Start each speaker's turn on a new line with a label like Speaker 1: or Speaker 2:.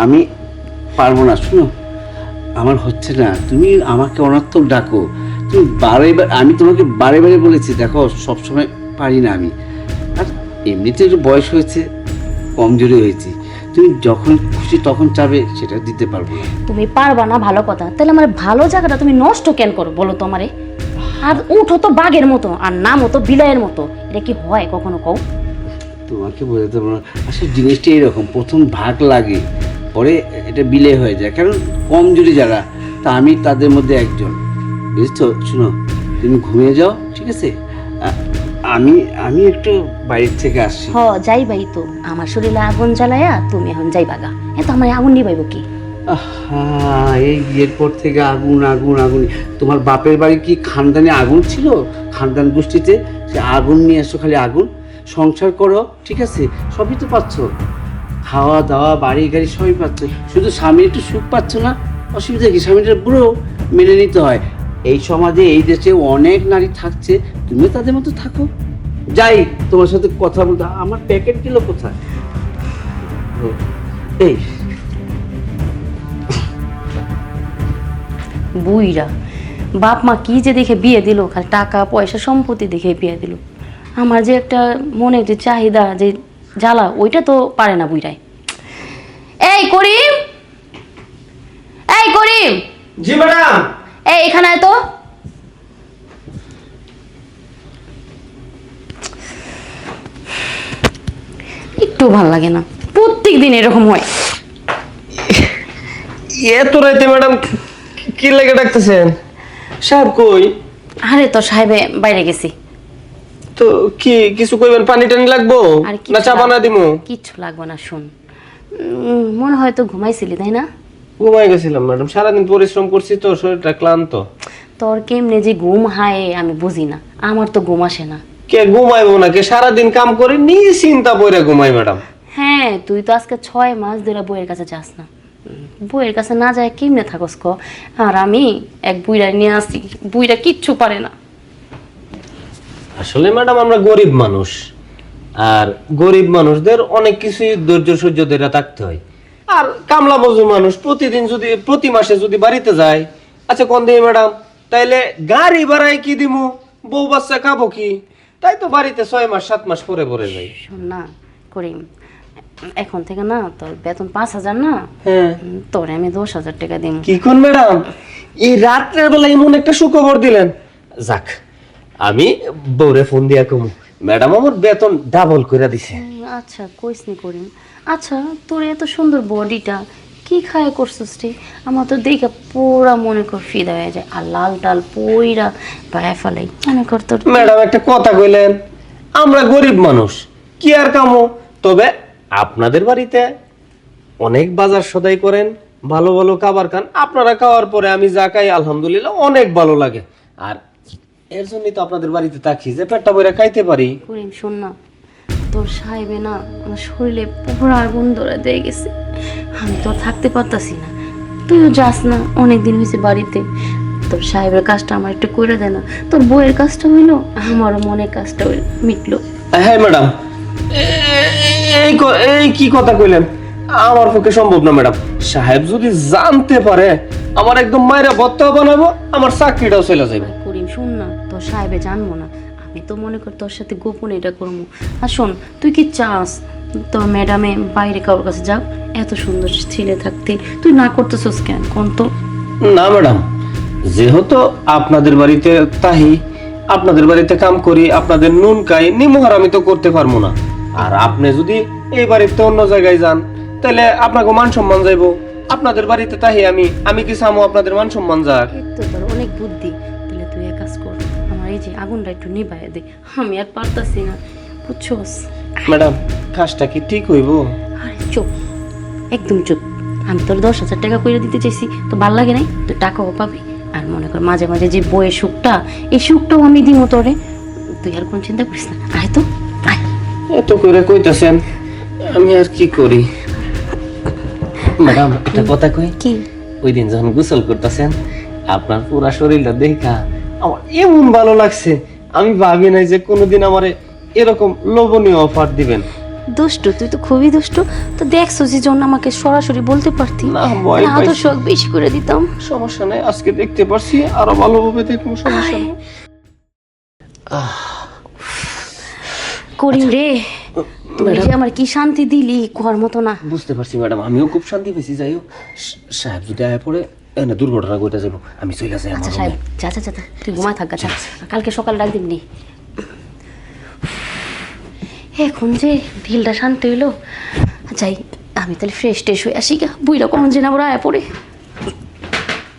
Speaker 1: আমি পারবো না, শুনো, আমার হচ্ছে না। তুমি আমাকে অনর্থক ডাকো, তুমি আমি তোমাকে বারে বারে বলেছি, দেখো সবসময় পারি না আমি। আর এমনিতে একটু বয়স হয়েছে, কমজোরি হয়েছি। তুমি যখন খুশি তখন চাবে, সেটা দিতে পারবো না।
Speaker 2: তুমি পারবা না ভালো কথা, তাহলে আমার ভালো জায়গাটা তুমি নষ্ট কেন করো বলো তো আমারে? আর উঠো তো বাঘের মতো আর নামও তো বিলাইয়ের মতো, এটা কি হয় কখনো কও?
Speaker 1: তোমাকে বোঝাতে পারবো না, আসলে জিনিসটা এরকম, প্রথম ভাগ লাগে, পরে এটা বিলে হয়ে যায়। কারণ কমজোরি যারা, তা আমি তাদের মধ্যে একজন, বুঝছো? শোনো, তুমি ঘুমিয়ে যাও, ঠিক আছে? আমি আমি একটু বাইরে থেকে আসছি।
Speaker 2: যাইবাই তো, আমার শরীরে আগুন জ্বালায়া তুমি এখন যাইবা গা, এ তো আমার আগুন নিবাইব কি?
Speaker 1: আহা, এই বিয়ের পর থেকে আগুন আগুন আগুন। তোমার বাপের বাড়ি কি খানদানে আগুন ছিল? খানদান গোষ্ঠীতে সে আগুন নিয়ে আসো, খালি আগুন। সংসার করো, ঠিক আছে, সবই তো পাচ্ছ, খাওয়া দাওয়া বাড়ি গাড়ি সবই পাচ্ছ, শুধু স্বামী একটু সুখ পাচ্ছ না। অসুবিধা কি? স্বামীটা পুরো মেনে নিতে হয়। এই সমাজে এই দেশে অনেক নারী থাকছে, তুমিও তাদের মতো থাকো। যাই তোমার সাথে কথা বলতে, আমার প্যাকেট গেল কোথায়? এই
Speaker 2: বুইরা বাপ মা কি যে দেখে বিয়ে দিল, খালি টাকা পয়সা সম্পত্তি দেখে বিয়ে দিল। আমার যে একটা মনে যে চাহিদা, যে জ্বালা, ওইটা তো পারে না বুইরাই। এই করিম, এই করিম।
Speaker 3: জি ম্যাডাম।
Speaker 2: এই এখানে আয় তো। একটু ভাল লাগে না, প্রত্যেক দিন এরকম হয়।
Speaker 3: এত রাইতে ম্যাডাম কি লেগে ডাকতেছেন? সাহেব কই?
Speaker 2: আরে তো সাহেবে বাইরে গেছি।
Speaker 3: তো কি কিছু কইবেন? পানি টানি লাগবো
Speaker 2: আর
Speaker 3: না চা বানা দিমু?
Speaker 2: কিচ্ছু লাগবে না, শুন, মনে হয় তো ঘুমাইছিলি তাই না?
Speaker 3: ঘুমাই গেছিলাম ম্যাডাম, সারাদিন পরিশ্রম করছি তো, শরীরটা ক্লান্ত।
Speaker 2: তোর কেমনে যে ঘুম হায় আমি বুঝি না, আমার তো ঘুম আসে না।
Speaker 3: কে ঘুমাইবো না? কে সারাদিন কাম করে চিন্তা পইরা ঘুমাই ম্যাডাম।
Speaker 2: হ্যাঁ, তুই তো আজকে 6 মাস ধরে বইয়ের কাছে যাস না। বইয়ের কাছে না যায় কেমনে থাকস ক? আর আমি এক বুইরা নিয়ে আসি, বুইরা কিচ্ছু পারে না।
Speaker 3: আসলে ম্যাডাম আমরা গরিব মানুষ, আর গরিব মানুষদের অনেক কিছুই ধৈর্য সহ্য ধরে থাকতে হয়। আর কামলা মজুর মানুষ প্রতিদিন যদি প্রতি মাসে যদি বাড়িতে যায়, আচ্ছা কোন দিন ম্যাডাম, তাইলে গাড়ি ভাড়ায় কি দিমু, বউ বাচ্চা খাবো কি? তাই তো বাড়িতে 6 মাস 7 মাস পরে পরে যাই।
Speaker 2: শোন না করিম, এখন থেকে না তোর বেতন 5,000 না,
Speaker 3: হ্যাঁ,
Speaker 2: তোরে আমি 10,000 টাকা দিব।
Speaker 3: কি কোন ম্যাডাম, এই রাত্রের বেলা এমন একটা সুখবর দিলেন। যাক, আমি বউরে ফোন দিয়া কমু, ম্যাডাম আমার বেতন ডাবল করে দিছে।
Speaker 2: আচ্ছা কইস নি করিম। আচ্ছা তোর এত সুন্দর বডিটা কি খায় করছিস রে? আমার তো দেখে পুরা মনে কর ফিদা হয়ে যায়, আর লাল টাল পইরা পায়ে ফেলাই মনে কর তোর।
Speaker 3: ম্যাডাম একটা কথা কইলেন, আমরা গরিব মানুষ, কি আর কামো? তবে আপনাদের বাড়িতে অনেক বাজার সদাই করেন, ভালো ভালো খাবার খান, আপনারা খাওয়ার পরে আমি যা খাই আলহামদুলিল্লাহ অনেক ভালো লাগে। আর এর জন্যই তো আপনাদের বাড়িতে থাকি, যে পেটটা ভরে খাইতে পারি।
Speaker 2: করিম শোন না, তোর সাহেবে না আমার শরীরে পুরো আগুন ধরে দিয়ে গেছে, আমি তো আর থাকতে পারতাছি না। তুইও যাস না, অনেকদিন হয়েছে বাড়িতে। তোর সাহেবের কাজটা আমার একটু করে দে না, তোর বইয়ের কাজটা হইলো, আমারও মনের কাজটা মিটলো।
Speaker 3: হ্যাঁ ম্যাডাম, এই কি কথা কইলেন? আমার পক্ষে সম্ভব না ম্যাডাম। সাহেব যদি জানতে পারে, আমার একদম মায়েরা ভত্তা বানাবো, আমার চাকরিটাও চলে যাবে।
Speaker 2: করিম শোন না, তোর সাহেবে জানবো না, আমি তো মনে কর তোর সাথে গোপনে এটা করবো। আর শোন, তুই কি চাস তোর ম্যাডামে বাইরে কারোর কাছে যাও? এত সুন্দর ছেলে থাকতে তুই না করতেছস কেন কোন তো?
Speaker 3: না ম্যাডাম, যেহেতু আপনাদের বাড়িতে তাহি, আপনাদের বাড়িতে কাম করি, আপনাদের নুন খাই, নিমহার আমি তো করতে পারবো না। আর আপনি যদি এই বাড়িতে অন্য জায়গায় যান, তাহলে আপনাকে মান সম্মান যাইবো। আপনাদের বাড়িতে তাহি আমি কি চামো আপনাদের মান সম্মান যাক?
Speaker 2: এই তো তোর অনেক বুদ্ধি, তাহলে তুই এক কাজ কর, আমার এই যে আগুনটা একটু নিভাইয়া দে, আমি আর পারতাছি না, বুঝছস?
Speaker 3: ম্যাডাম, কাজটা কি ঠিক হইব?
Speaker 2: আরে চুপ, একদম চুপ। আমি তোর 10,000 টাকা করে দিতে চাইছি, তো ভাল লাগে নাই? তুই টাকাও পাবি, আর মনে কর মাঝে মাঝে যে বইয়ের সুখটা, এই সুখটাও আমি দিব তোরে। তুই আর কোন চিন্তা করিস না, আয় তো আয়।
Speaker 3: এত করে কইতাছেন, আমি আর কি করি? ম্যাডাম একটা কথা কই
Speaker 2: কি?
Speaker 3: ওই দিন যখন গোসল করতেছেন, আপনার পুরা শরীরটা দেখা আমার এমন ভালো লাগছে, আমি ভাবি নাই যে কোনোদিন আমারে এরকম লোভনীয় অফার দিবেন।
Speaker 2: দুষ্টু, তুই তো খুবই দুষ্টু। তো দেখছো যে জন্য আমাকে সরাসরি বলতে পারতি
Speaker 3: না, ভয়
Speaker 2: না, তো
Speaker 3: পাইছি।
Speaker 2: শখ বেশি করে দিতাম।
Speaker 3: সমস্যা নেই, আজকে দেখতে পারছি, আরো ভালোভাবে দেখবো, সমস্যা নেই।
Speaker 2: করিম রে, তুই যে আমার কি শান্তি দিলি, কোয়ার মতো না।
Speaker 3: বুঝতে পারছি ম্যাডাম, আমিও খুব শান্তি পেয়েছি। যাই হোক, সাহেব যদি আয়া পড়ে না দুর্ঘটনা ঘটে যাবো, আমি চলে যাই আমার
Speaker 2: আচ্ছা
Speaker 3: রুমে।
Speaker 2: সাহেব, যা যা যা, তুই ঘুমায় থাক, যা। কালকে সকাল ডাক দিবনি। এখন যে ঢিলটা শান্তি হইলো, যাই আমি তাহলে ফ্রেশ ট্রেশ হয়ে আসি গা, বুইরা কখন যে না বড় আয়া পড়ে।